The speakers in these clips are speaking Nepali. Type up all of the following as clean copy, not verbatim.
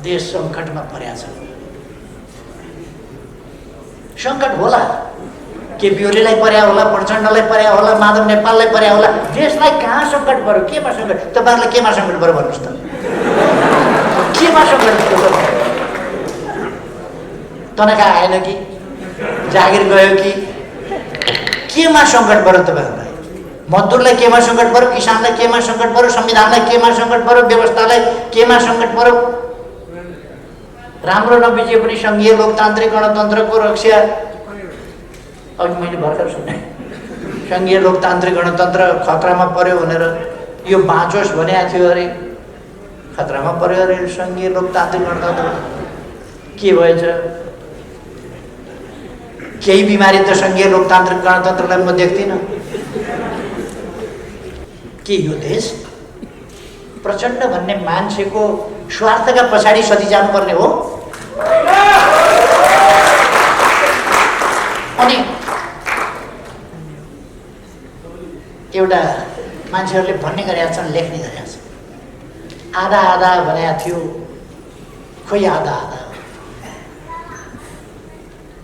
देश सङ्कटमा परेको छ। सङ्कट होला, केपी ओलीलाई पर्या होला, प्रचण्डलाई पर्या होला, माधव नेपाललाई पर्या होला। देशलाई कहाँ सङ्कट पर्यो, केमा सङ्कट? तपाईँहरूलाई केमा सङ्कट पर्यो भन्नुहोस् त? केमा सङ्कट पर्यो? तनखा आएन कि, जागिर गयो कि, केमा सङ्कट पर्यो तपाईँहरूलाई? मजदुरलाई केमा सङ्कट पर्यो, किसानलाई केमा सङ्कट पर्यो, संविधानलाई केमा सङ्कट पर्यो, व्यवस्थालाई केमा सङ्कट पर्यो? राम्रो नबिजे पनि सङ्घीय लोकतान्त्रिक गणतन्त्रको रक्षा, अघि मैले भर्खर सुने, सङ्घीय लोकतान्त्रिक गणतन्त्र खतरामा पर्यो भनेर यो बाँचोस् भनेको थियो अरे, खतरामा पर्यो अरे सङ्घीय लोकतान्त्रिक गणतन्त्र। के भएछ? केही बिमारी त सङ्घीय लोकतान्त्रिक गणतन्त्रलाई म देख्दिनँ। के यो देश प्रचण्ड भन्ने मान्छेको स्वार्थका पछाडि सधी जानुपर्ने हो? अनि एउटा मान्छेहरूले भन्ने गरेका छन्, लेख्ने गरेका छन्, आधा आधा भनेको थियो, खोइ आधा आधा।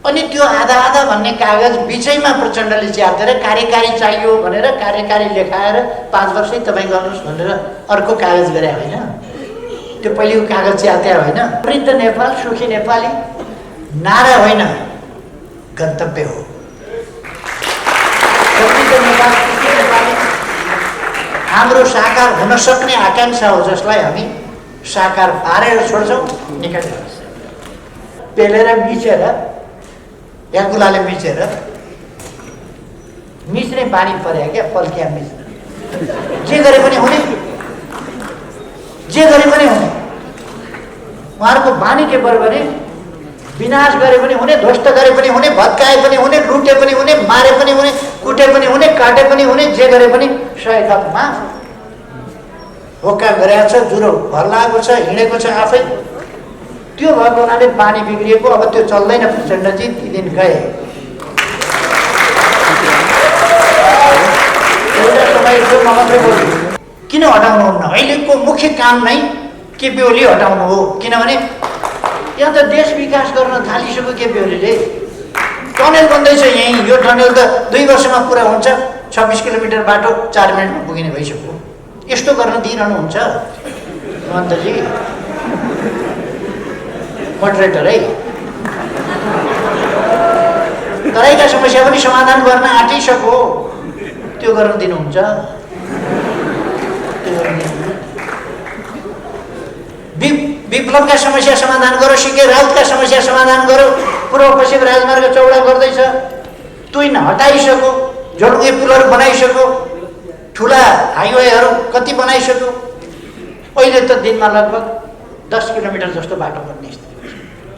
अनि त्यो आधा आधा भन्ने कागज बिचैमा प्रचण्डले च्यातेर कार्यकारी चाहियो भनेर कार्यकारी लेखाएर 5 वर्षै तपाईँ गर्नुहोस् भनेर अर्को कागज गरे होइन? त्यो पहिलेको कागज च्यात्या होइन? समृद्ध नेपाल सुखी नेपाली नारा होइन, गन्तव्य हो। समृद्ध नेपाल सुखी नेपाली हाम्रो साकार हुन सक्ने आकाङ्क्षा हो, जसलाई हामी साकार पारेर छोड्छौँ, निकालेर पेलेर मिचेर या गुलाले मिचेर मिच्ने बानी पर्यो क्या, पल्किया मिच्न। जे गरे पनि हुने, जे गरे पनि हुने। उहाँहरूको बानी के पर्यो भने विनाश गरे पनि हुने, ध्वस्त गरे पनि हुने, भत्काए पनि हुने, लुटे पनि हुने, मारे पनि हुने, कुटे पनि हुने, काटे पनि हुने, जे गरे पनि सयतामा होका गरेको छ, जुरो भल्लाएको छ, हिँडेको छ आफै। त्यो भएको हुनाले बानी बिग्रिएको, अब त्यो चल्दैन। प्रचण्डजी ती दिन गए। एउटा समय थियो, म मात्रै बोल्छु। किन हटाउनुहुन्न? अहिलेको मुख्य काम नै केपी ओली हटाउनु हो। किनभने यहाँ त देश विकास गर्न थालिसक्यो केपी ओलीले। टनेल बन्दैछ यहीँ, यो टनेल त 2 वर्षमा पुरा हुन्छ। 26 किलोमिटर बाटो 4 मिनटमा पुगिने भइसक्यो। यस्तो गर्न दिइरहनुहुन्छ मन्त्रीजी? मोडरेटर है, तराईका समस्या पनि समाधान गर्न आँटिसक्यो, त्यो गर्न दिनुहुन्छ? विप्लवका समस्या समाधान गरो, सिके राउतका समस्या समाधान गरो। पूर्व पश्चिम राजमार्ग चौडा गर्दैछ, तुइन हटाइसक्यो, झोलुङ्गे पुलहरू बनाइसक्यो, ठुला हाइवेहरू कति बनाइसक्यो। अहिले त दिनमा लगभग 10 किलोमिटर जस्तो बाटो बन्ने स्थिति।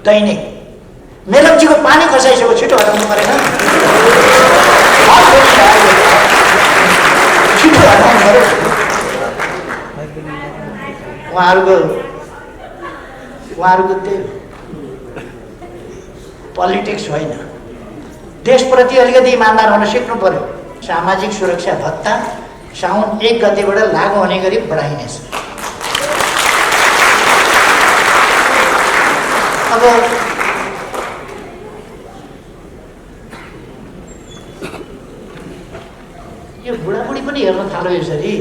दैनिक मेलम्चीको पानी खसाइसक्यो, छिटो हटाउनु परेन? छिटो हटाउनु पऱ्यो। उहाँहरूको त्यही पोलिटिक्स होइन। देशप्रति अलिकति इमान्दार हुन सिक्नु पर्यो। सामाजिक सुरक्षा भत्ता साउन 1 गतेबाट लागू हुने गरी बढाइनेछ। अब यो बुढाबुढी पनि हेर्न थाल्यो, यसरी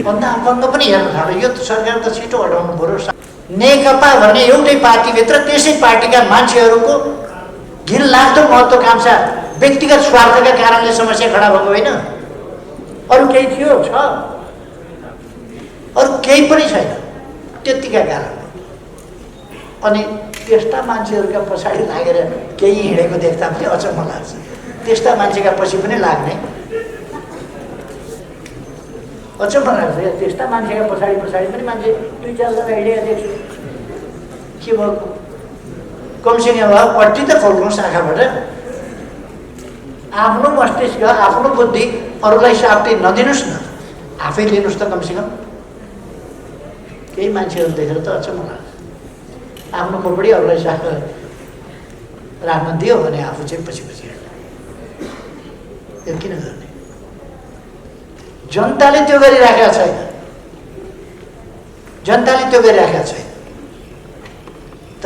भन्दा अपङ्ग पनि हेर्न थाल्यो। यो सरकार त छिटो हटाउनु पर्यो। नेकपा भन्ने एउटै पार्टीभित्र त्यसै पार्टीका मान्छेहरूको घिनलाग्दो महत्त्वाकांक्षा, व्यक्तिगत स्वार्थका कारणले समस्या खडा भएको होइन। अरू केही थियो? छ। अरू केही पनि छैन, त्यतिका कारण। अनि त्यस्ता मान्छेहरूका पछाडि लागेर केही हिँडेको देख्दा पनि अचम्म लाग्छ। त्यस्ता मान्छेका पछि पनि लाग्ने अचम्म लाग्छ। त्यस्ता मान्छेका पछाडि पनि मान्छे 2-4 जना हिँडेका देख्छु। के भयो? कमसेकम भयो पट्टी त खोल्नुहोस् आँखाबाट। आफ्नो मस्तिष्क, आफ्नो बुद्धि अरूलाई साप्ती नदिनुहोस् न, आफै लिनुहोस् त कमसेकम। केही मान्छेहरू देखेर त अचम्म लाग्छ। आफ्नो खोपडी अरूलाई साथ राख्न दियो भने आफू चाहिँ पछि हिँड्छ। त्यो किन गर्ने? जनताले त्यो गरिराखेका छैन। जनताले त्यो गरिराखेका छैन।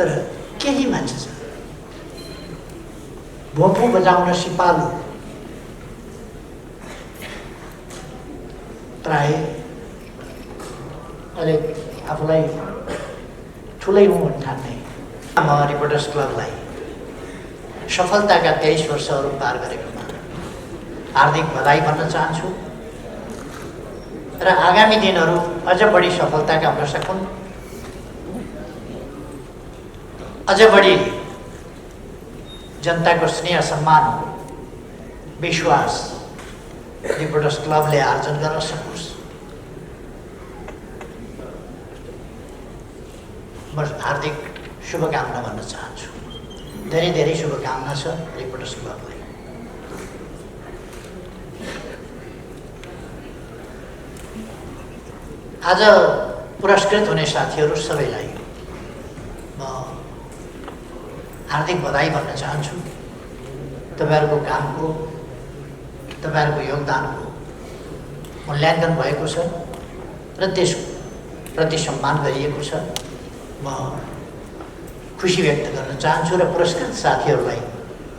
तर केही मान्छे छ भोपु बजाउन सिपालु प्राय अहिले आफूलाई ठुलै हुँ भन्ने ठान्ने म रिपोर्टर्स क्लबलाई सफलताका 23 वर्षहरू पार गरेकोमा हार्दिक बधाई भन्न चाहन्छु र आगामी दिनहरू अझ बढी सफलताका हुन सकुन्, अझ बढी जनताको स्नेह सम्मान विश्वास रिपोर्टर्स क्लबले आर्जन गर्न सकोस्। म हार्दिक शुभकामना भन्न चाहन्छु। धेरै धेरै शुभकामना छ रिपोर्टर्स क्लबलाई। आज पुरस्कृत हुने साथीहरू सबैलाई म हार्दिक बधाई भन्न चाहन्छु। तपाईहरुको कामको, तपाईहरुको योगदानको मूल्याङ्कन भएको छ र त्यसप्रति सम्मान गरिएको छ। म खुसी व्यक्त गर्न चाहन्छु र पुरस्कृत साथीहरूलाई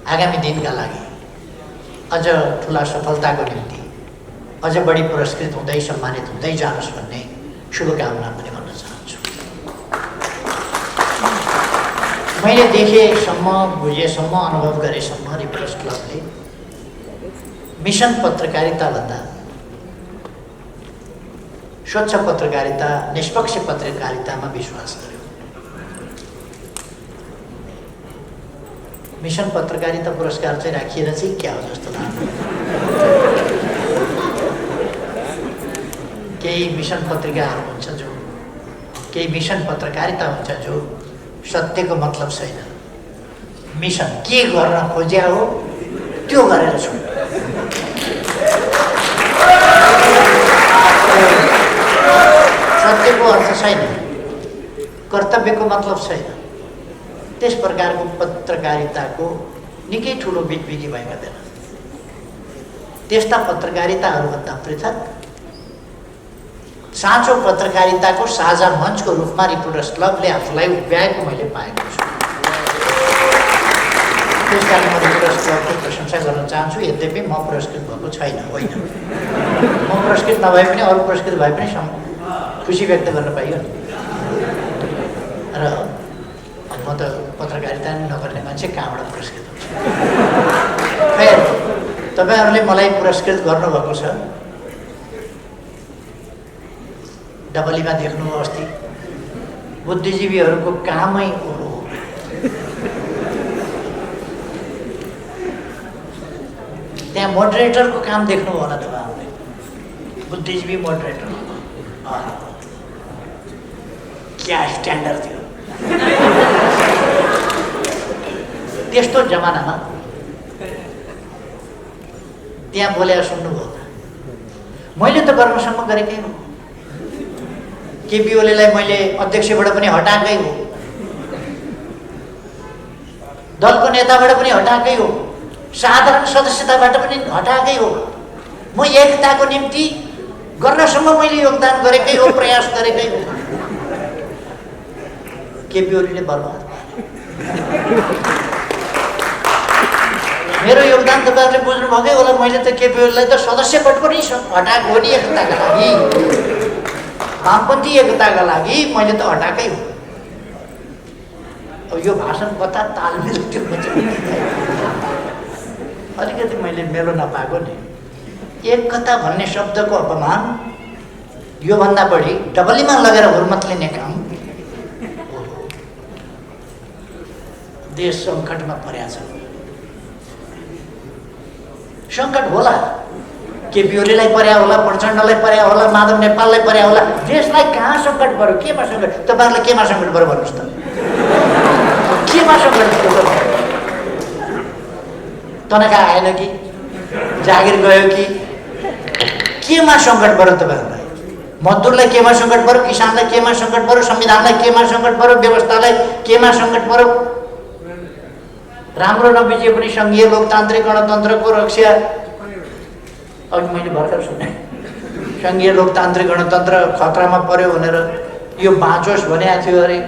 आगामी दिनका लागि अझ ठुला सफलताको निम्ति अझ बढी पुरस्कृत हुँदै सम्मानित हुँदै जानुहोस् भन्ने शुभकामना पनि भन्न चाहन्छु। मैले देखेसम्म, बुझेसम्म, अनुभव गरेसम्म रिपोर्टर्स क्लबले मिसन पत्रकारिता भन्दा स्वच्छ पत्रकारिता, निष्पक्ष पत्रकारितामा विश्वास गर्यो। मिसन पत्रकारिता पुरस्कार चाहिँ राखिएर चाहिँ क्या हो जस्तो लाग्छ। केही मिसन पत्रिकाहरू हुन्छ जो, केही मिसन पत्रकारिता हुन्छ जो सत्यको मतलब छैन, मिसन के गर्न खोज्या हो त्यो गरेर छोड्छ। सत्यको अर्थ छैन, कर्तव्यको मतलब छैन। त्यस प्रकारको पत्रकारिताको निकै ठुलो बिगबिगी भएका बेला त्यस्ता पत्रकारिताहरूभन्दा पृथक साँचो पत्रकारिताको साझा मञ्चको रूपमा रिपोर्टर्स क्लबले आफूलाई उभ्याएको मैले पाएको छु। त्यसकारण म रिपोर्टर्स क्लबको प्रशंसा गर्न चाहन्छु। यद्यपि म पुरस्कृत भएको छैन, होइन, म पुरस्कृत नभए पनि अरू पुरस्कृत भए पनि खुसी व्यक्त गर्न पाइयो नि। र म त पत्रकारिता नगर्ने मान्छे कहाँबाट पुरस्कृत हुन्छ। खैर, तपाईहरुले मलाई पुरस्कृत गर्नुभएको छ। डबलीमा देख्नुभयो अस्ति बुद्धिजीवीहरूको कामै हो। त्यहाँ मोडरेटरको काम देख्नुभयो होला तपाईहरुले, बुद्धिजीवी मोडरेटर। क्या स्ट्यान्डर्ड थियो त्यस्तो जमानामा। त्यहाँ बोलेर सुन्नुभयो त, मैले त गर्नसम्म गरेकै हो। केपी ओलीलाई मैले अध्यक्षबाट पनि हटाएकै हो, दलको नेताबाट पनि हटाएकै हो, साधारण सदस्यताबाट पनि हटाएकै हो। म एकताको निम्ति गर्नसम्म मैले योगदान गरेकै हो, प्रयास गरेकै हो। केपी ओलीले बर्बाद मेरो योगदान तपाईहरुले बुझ्नु भएकै होला। मैले त केपी ओलीलाई त सदस्यपद पनि हटाएको हो नि एकताका लागि, वामपन्थी एकताका लागि मैले त हटाएकै हो। अब यो भाषण कता तालमेल त्यो अलिकति मैले मेलो नपाएको नि। एकता भन्ने शब्दको अपमान योभन्दा बढी डबलीमा लगेर हुर्मत लिने काम। देश सङ्कटमा परेको छ। सङ्कट होला, केपी ओलीलाई पर्या होला, प्रचण्डलाई पर्या होला, माधव नेपाललाई पर्या होला। देशलाई कहाँ सङ्कट पर्यो, केमा सङ्कट? तपाईँहरूलाई केमा सङ्कट पर्यो भन्नुहोस् त? केमा सङ्कट पर्यो? तनखा आएन कि, जागिर गयो कि, केमा सङ्कट पर्यो तपाईँहरूलाई? मजदुरलाई केमा सङ्कट पर्यो, किसानलाई केमा सङ्कट पर्यो, संविधानलाई केमा सङ्कट पर्यो, व्यवस्थालाई केमा सङ्कट पर्यो? राम्रो नबिजे पनि सङ्घीय लोकतान्त्रिक गणतन्त्रको रक्षा, अघि मैले भर्खर सुने, सङ्घीय लोकतान्त्रिक गणतन्त्र खतरामा पर्यो भनेर यो बाँचोस् भनेको थियो अरे।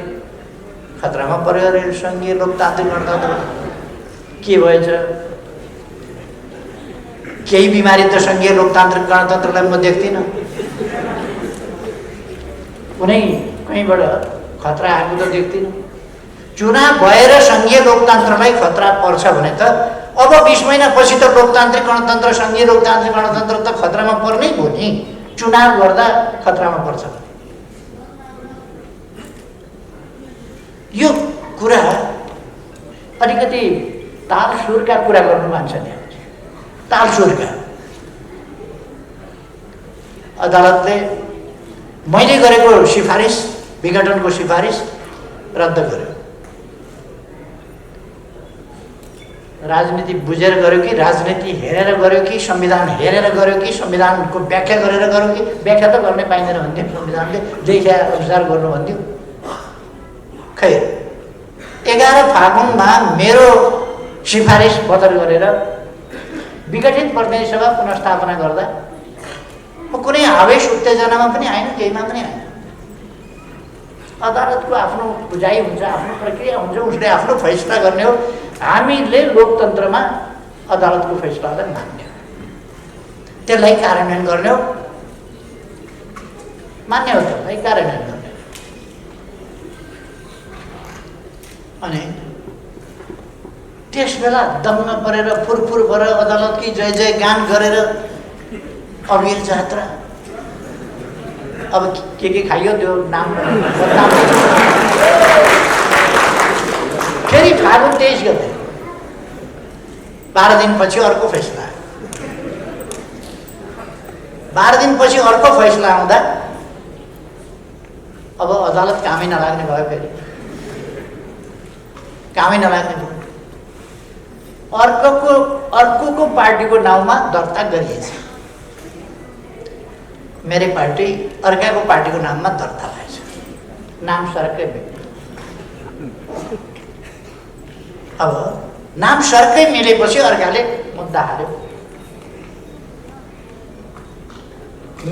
खतरामा पर्यो अरे सङ्घीय लोकतान्त्रिक गणतन्त्र के भएछ? केही बिमारी त सङ्घीय लोकतान्त्रिक गणतन्त्रलाई म देख्दिनँ। कुनै कहीँबाट खतरा आएको त देख्दिनँ। चुनाव भएर सङ्घीय लोकतन्त्रलाई खतरा पर्छ भने त अब 20 महिनापछि त लोकतान्त्रिक गणतन्त्र सङ्घीय लोकतान्त्रिक गणतन्त्र त खतरामा पर्नै हो नि। चुनाव गर्दा खतरामा पर्छ। यो कुरा अलिकति तालसुरका कुरा गर्नु मान्छन्। तालसुरका अदालतले मैले गरेको सिफारिस, विघटनको सिफारिस रद्द गर्यो। राजनीति बुझेर गर्यो कि राजनीति हेरेर गर्यो कि संविधान हेरेर गर्यो कि संविधानको व्याख्या गरेर गर्यो कि? व्याख्या त गर्ने पाइँदैन भन्थ्यो, संविधानले लेखे अनुसार गर्नु भन्थ्यो। खै 11 फागुनमा मेरो सिफारिस बदल गरेर विघटित प्रतिनिधि सभा पुनर्स्थापना गर्दा म कुनै आवेश उत्तेजनामा पनि आएन, केहीमा पनि आएन। अदालतको आफ्नो बुझाइ हुन्छ, आफ्नो प्रक्रिया हुन्छ, उसले आफ्नो फैसला गर्ने हो। हामीले लोकतन्त्रमा अदालतको फैसलालाई मान्ने हो, त्यसलाई कार्यान्वयन गर्ने हो, मान्ने हो, त्यसलाई कार्यान्वयन गर्ने। अनि त्यस बेला दङ्ग परेर फुरफुर भएर अदालतकी जय जय गान गरेर अबीर जात्रा। अब के खाइयो त्यो नाम फेरि फागुन 23 गते 12 दिनपछि अर्को फैसला आयो। 12 दिनपछि अर्को फैसला आउँदा अब अदालत कामै नलाग्ने भयो। फेरि कामै नलाग्ने भयो। अर्को पार्टीको नाउँमा दर्ता गरिएछ। मेरै पार्टी अर्काको पार्टीको नाममा दर्ता भएछ। नाम सर्कै मिल्यो। अब नाम सर्कै मिलेपछि अर्काले मुद्दा हाल्यो।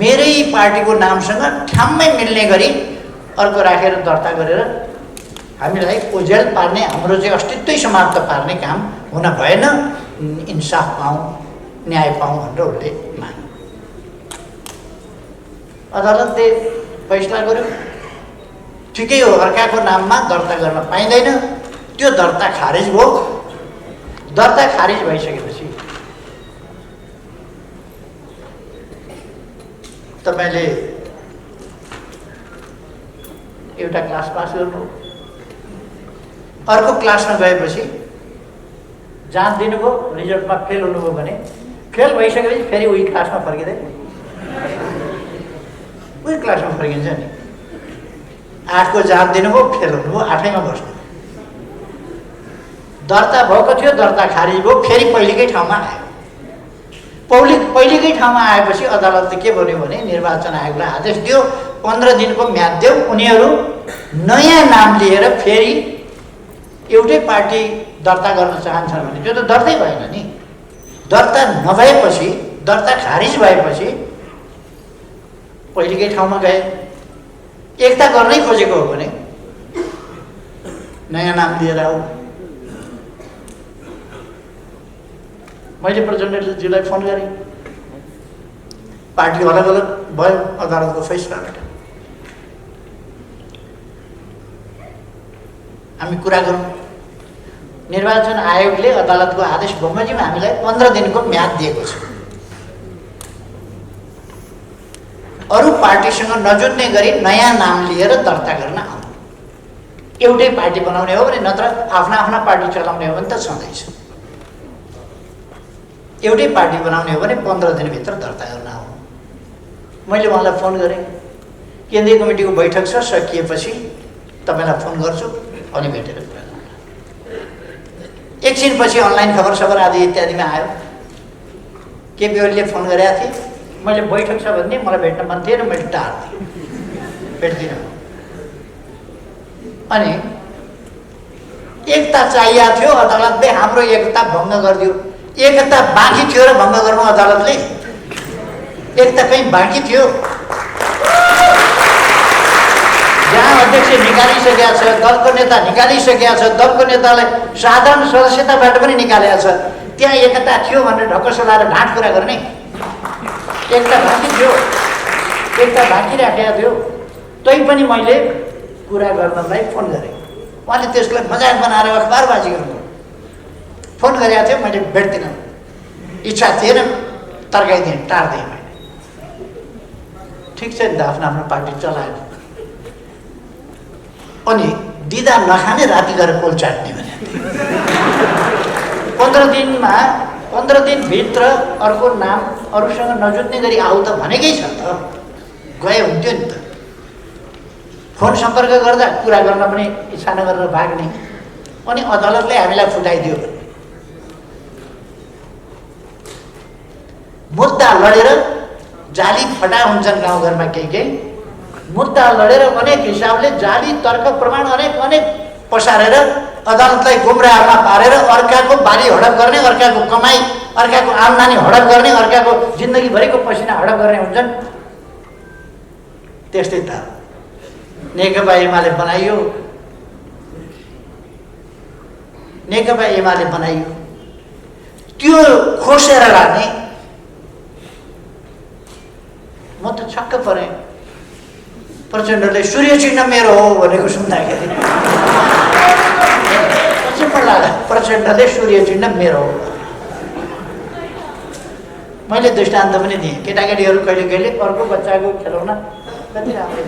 मेरै पार्टीको नामसँग ठ्याम्मै मिल्ने गरी अर्को राखेर दर्ता गरेर हामीलाई ओझेल पार्ने, हाम्रो चाहिँ अस्तित्वै समाप्त पार्ने काम हुन भएन। इन्साफ पाऊँ, न्याय पाऊँ भनेर उसले मान्यो। अदालतले फैसला गर्यो ठिकै हो, अर्काको नाममा दर्ता गर्न पाइँदैन। त्यो दर्ता खारेज भयो। दर्ता खारेज भइसकेपछि तपाईँले एउटा क्लास पास गर्नु, अर्को क्लासमा गएपछि जाँच दिनुभयो, रिजल्टमा फेल हुनुभयो भने फेल भइसकेपछि फेरि उही क्लासमा फर्किँदै उही क्लासमा फर्किन्छ नि। 8 को जाँच दिनुभयो, फेल हुनुभयो, 8मा बस्नु। दर्ता भएको थियो, दर्ता खारिज भयो, फेरि पहिलेकै ठाउँमा आयो। पहिलेकै ठाउँमा आएपछि अदालतले के भन्यो भने निर्वाचन आयोगलाई आदेश दियो, 15 दिनको म्याद दियो। उनीहरू नयाँ नाम लिएर फेरि एउटै पार्टी दर्ता गर्न चाहन्छन् भने त्यो त दर्तै भएन नि। दर्ता नभएपछि, दर्ता खारिज भएपछि पहिलेकै ठाउँमा गए। एकता गर्नै खोजेको हो भने नयाँ नाम लिएर आऊ। मैले प्रचण्डजीलाई फोन गरेँ, पार्टी अलग अलग भयो अदालतको फैसलाबाट। हामी कुरा गरौँ। निर्वाचन आयोगले अदालतको आदेश बमोजिम हामीलाई 15 दिनको म्याद दिएको छ। अरू पार्टीसँग नजुन्ने गरी नयाँ नाम लिएर दर्ता गर्न आउनु। एउटै पार्टी बनाउने हो भने, नत्र आफ्ना आफ्ना पार्टी चलाउने हो भने त छँदैछ। एउटै पार्टी बनाउने हो भने 15 दिनभित्र दर्ता गर्न आउनु। मैले उहाँलाई फोन गरेँ, केन्द्रीय कमिटीको बैठक छ, सकिएपछि तपाईँलाई फोन गर्छु, अनि भेटेर कुरा गरौँ। एकछिनपछि अनलाइन खबर सबर आदि इत्यादिमा आयो। केपी ओलीले फोन गरेका थिए, मैले बैठक छ भने मलाई भेट्न मन थिएन, मैले टार्दिएँ, भेट्दिनँ। अनि एकता चाहिएको थियो, अदालतले हाम्रो एकता भङ्ग गरिदियो। एकता बाँकी थियो र भङ्ग गर्नु अदालतले? एकता कहीँ बाँकी थियो? जहाँ गाउँ अध्यक्ष निकालिसकेका छ, दलको नेता निकालिसकेका छ, दलको नेतालाई साधारण सदस्यताबाट पनि निकालेका छ। त्यहाँ एकता थियो भनेर ढक्क लाएर ढाँट कुरा गर्ने एकता बाँकी थियो, एकता बाँकी राखेको थियो। तैपनि मैले कुरा गर्नलाई फोन गरेँ। उहाँले त्यसलाई मजाक बनाएर अखबारबाजी गर्नु फोन गरेको थियो। मैले भेट्दिनँ, इच्छा थिएन, तर्काइदिएँ, टार्दिएँ मैले। ठिक छ नि त, आफ्नो आफ्नो पार्टी चलायो। अनि दिदा नखाने राति गएर कोल चाट्ने भने 15 दिनभित्र अर्को नाम अरूसँग नजुत्ने गरी आऊ त भनेकै छ त, गए हुन्थ्यो नि त। फोन सम्पर्क गर्दा कुरा गर्न पनि इच्छा नगरेर भाग्ने। अनि अदालतले हामीलाई फुटाइदियो। मुद्दा लडेर जाली फटा हुन्छन् गाउँघरमा, केही मुद्दा लडेर अनेक हिसाबले जाली तर्क प्रमाण अनेक पसारेर अदालतलाई गुमराहमा पारेर अर्काको बाली हडप गर्ने, अर्काको कमाई, अर्काको आम्दानी हडप गर्ने, अर्काको जिन्दगीभरिको पसिना हडप गर्ने हुन्छन्। त्यस्तै त नेकपा एमाले बनाइयो, नेकपा एमाले बनाइयो। त्यो खोसेर लाने म त छक्क परेँ। प्रचण्डले सूर्य चिन्ह मेरो हो भनेको सुन्दाखेरि पछि मन लाग्यो, प्रचण्डले सूर्य चिन्ह मेरो हो। मैले दृष्टान्त पनि दिएँ, केटाकेटीहरू कहिले कहिले अर्को बच्चाको खेलौना कति राम्रो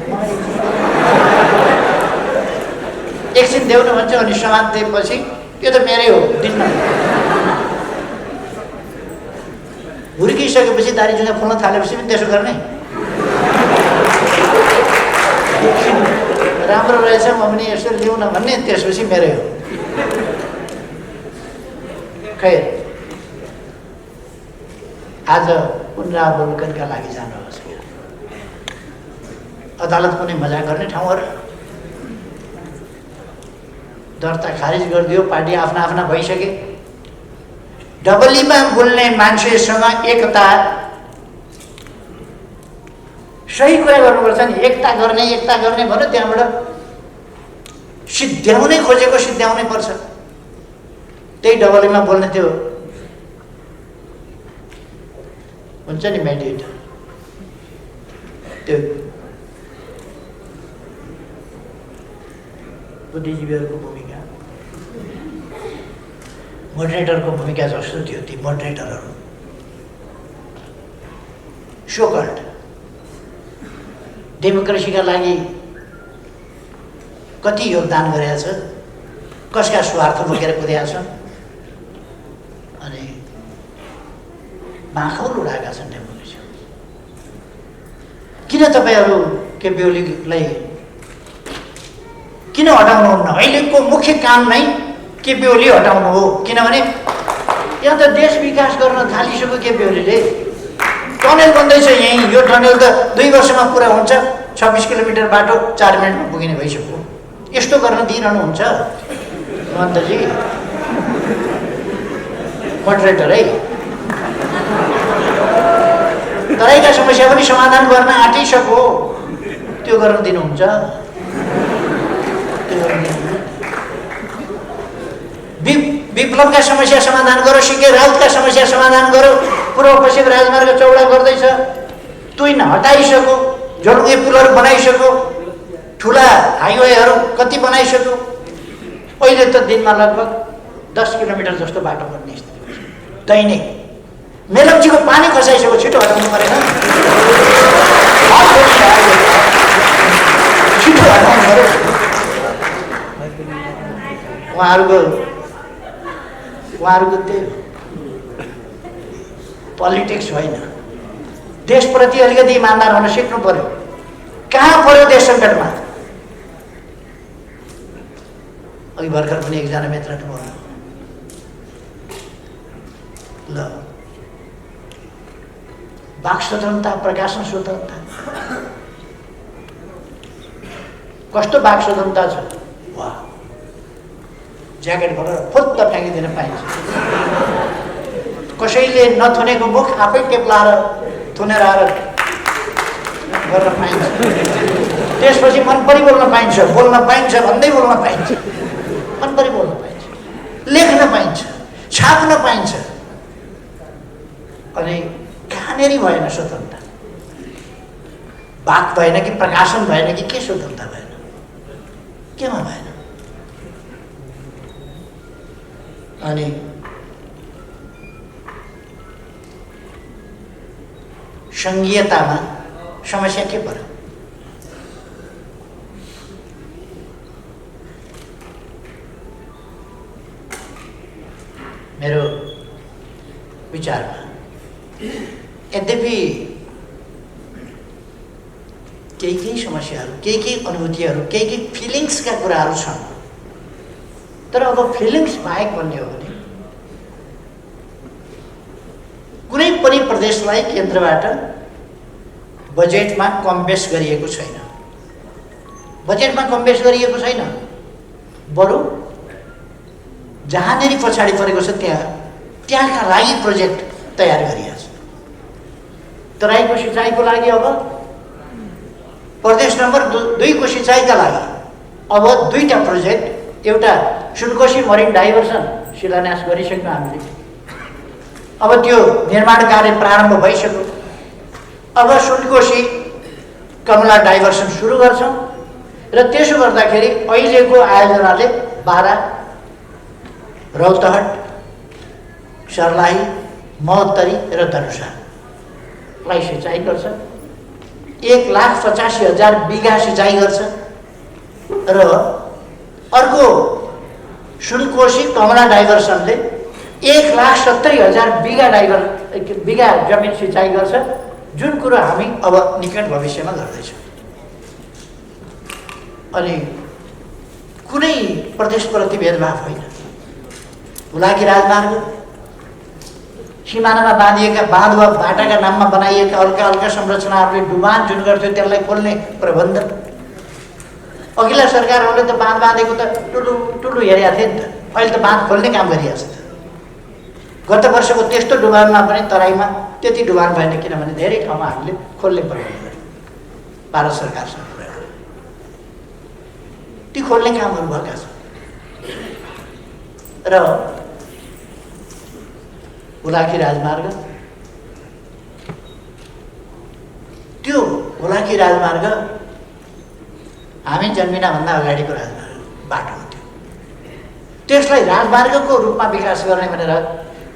एकछिन देऊ न भन्छ, अनि सामान दिएपछि त्यो त मेरै हो दिन्न। हुर्किसकेपछि दारी जुङ्गा फुल्न थालेपछि पनि त्यसो गर्ने। राम्रो रहेछ म पनि यसरी लिउँ न भन्ने, त्यसपछि मेरै हो। खैर, आज पुनरावलोकनका लागि जानुहोस्। अदालत कुनै मजा गर्ने ठाउँहरू दर्ता खारिज गरिदियो, पार्टी आफ्ना आफ्ना भइसके। डबलीमा बोल्ने मान्छेसँग एकता, सही कुरा गर्नुपर्छ नि। एकता गर्ने भन्यो, त्यहाँबाट सिद्ध्याउनै खोजेको सिद्ध्याउनै पर्छ। त्यही डबलीमा बोल्ने त्यो हुन्छ नि मेडिएटर, त्यो बुद्धिजीवीहरूको भूमिका, मोडरेटरको भूमिका जस्तो थियो। ती मोडरेटरहरू सोकल्ड डेमोक्रेसीका लागि कति योगदान गरेका छ, कसका स्वार्थ बोकेर कुदेका छन्, अनि माखौल उडाएका छन् डेमोक्रेसी। किन तपाईँहरू केपी ओलीलाई किन हटाउनुहुन्न? अहिलेको मुख्य काम नै केपी ओली हटाउनु हो। किनभने यहाँ त देश विकास गर्न थालिसक्यो केपी ओलीले। टनेल बन्दैछ यहीँ, यो टनेल त 2 वर्षमा पुरा हुन्छ। 26 किलोमिटर बाटो 4 मिनटमा पुगिने भइसक्यो। यस्तो गर्न दिइरहनुहुन्छ महन्तजी, मोडरेटर है। तराईका समस्या पनि समाधान गर्न आँटिसक्यो, त्यो गर्न दिनुहुन्छ? विप्लवका समस्या समाधान गरो, सिके राउतका समस्या समाधान गरो। पूर्व पश्चिम राजमार्ग चौडा गर्दैछ, तुइन हटाइसक्यो, झोलुङ्गे पुलहरू बनाइसक्यो, ठुला हाइवेहरू कति बनाइसक्यो। अहिले त दिनमा लगभग 10 किलोमिटर जस्तो बाटो बन्ने स्थिति छ। दैनिक मेलम्चीको पानी खसाइसक्यो, छिटो हटाउनु परेन? छिटो हटाउनु पऱ्यो। उहाँहरूको त्यही पोलिटिक्स होइन। देशप्रति अलिकति इमान्दार हुन सिक्नु पर्यो। कहाँ पर्यो देश सङ्कटमा? अघि भर्खर पनि एकजना मित्रले बोल्नु, ल वाक स्वतन्त्रता, प्रकाशन स्वतन्त्रता, कस्तो वाक स्वतन्त्रता छ? वाह, ज्याकेट खोलेर फुत्त फ्याँकिदिन पाइन्छ। कसैले नथुनेको मुख आफै टेप लाएर थुनेर आएर गर्न पाइन्छ। त्यसपछि मनपरी बोल्न पाइन्छ, बोल्न पाइन्छ भन्दै बोल्न पाइन्छ, मनपरी बोल्न पाइन्छ, लेख्न पाइन्छ, छाप्न पाइन्छ। अनि कहाँनेरि भएन स्वतन्त्रता? वाक भएन कि प्रकाशन भएन कि के स्वतन्त्रता भएन? केमा भएन? अनि सङ्घीयतामा समस्या के पर्यो? मेरो विचारमा यद्यपि केही समस्याहरू, केही अनुभूतिहरू, केही फिलिङ्सका कुराहरू छन्, तर अब फिलिङ्स बाहेक भन्ने हो भने कुनै पनि प्रदेशलाई केन्द्रबाट बजेटमा कम बेस गरिएको छैन। बजेटमा कम बेस गरिएको छैन, बरु जहाँनेरि पछाडि परेको छ त्यहाँका लागि प्रोजेक्ट तयार गरिएको छ। तराईको सिँचाइको लागि अब प्रदेश नम्बर 2 को सिँचाइका लागि अब 2टा प्रोजेक्ट, एउटा सुनकोशी मरिन डाइभर्सन शिलान्यास गरिसक्यौँ हामीले। अब त्यो निर्माण कार्य प्रारम्भ भइसक्यो। अब सुनकोशी कमला डाइभर्सन सुरु गर्छौँ र त्यसो गर्दाखेरि अहिलेको आयोजनाले बारा, रौतहट, सर्लाही, महोत्तरी र धनुषालाई सिँचाइ गर्छ। 1,85,000 बिघा सिँचाइ गर्छ र अर्को सुनकोशी कमला डाइभर्सनले 1,70,000 बिघा जमिन सिँचाइ गर्छ, जुन कुरो हामी अब निकट भविष्यमा गर्दैछौँ। अनि कुनै प्रदेशप्रति भेदभाव होइन। हुलाकी राजमार्ग, सिमानामा बाँधिएका बाँध वा बाटाका नाममा बनाइएका हल्का संरचनाहरूले डुबान जुन गर्थ्यो त्यसलाई खोल्ने प्रबन्ध। अघिल्ला सरकारहरूले त बाँध बाँधेको त ठुलो हेरेका थिए नि त, अहिले त बाँध खोल्ने काम गरिरहेको छ। गत वर्षको त्यस्तो डुबानमा पनि तराईमा त्यति डुबान भएन, किनभने धेरै ठाउँमा हामीले खोल्ने प्रबन्ध गर्यौँ भारत सरकारसँग कुरा गरेर। ती खोल्ने कामहरू भएका छन्। र हुलाकी राजमार्ग, त्यो हुलाकी राजमार्ग हामी जन्मिनभन्दा अगाडिको राजमार्ग बाटो हो। त्यसलाई राजमार्गको रूपमा विकास गर्ने भनेर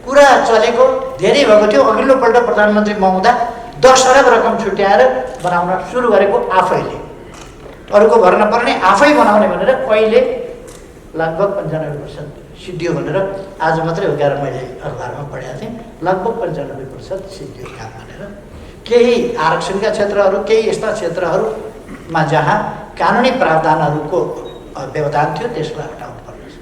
कुरा चलेको धेरै भएको थियो। अघिल्लोपल्ट प्रधानमन्त्री महुँदा 10 अरब रकम छुट्याएर बनाउन सुरु गरेको आफैले, अरूको भर नपर्ने आफै बनाउने भनेर अहिले लगभग 95% सिद्धियो भनेर आज मात्रै हो, गएर मैले अखबारमा पढेको थिएँ। लगभग 95% सिद्धियो काम भनेर। केही आरक्षणका क्षेत्रहरू, केही यस्ता क्षेत्रहरूमा जहाँ कानुनी प्रावधानहरूको व्यवधान थियो त्यसलाई हटाउनु पर्ने छ।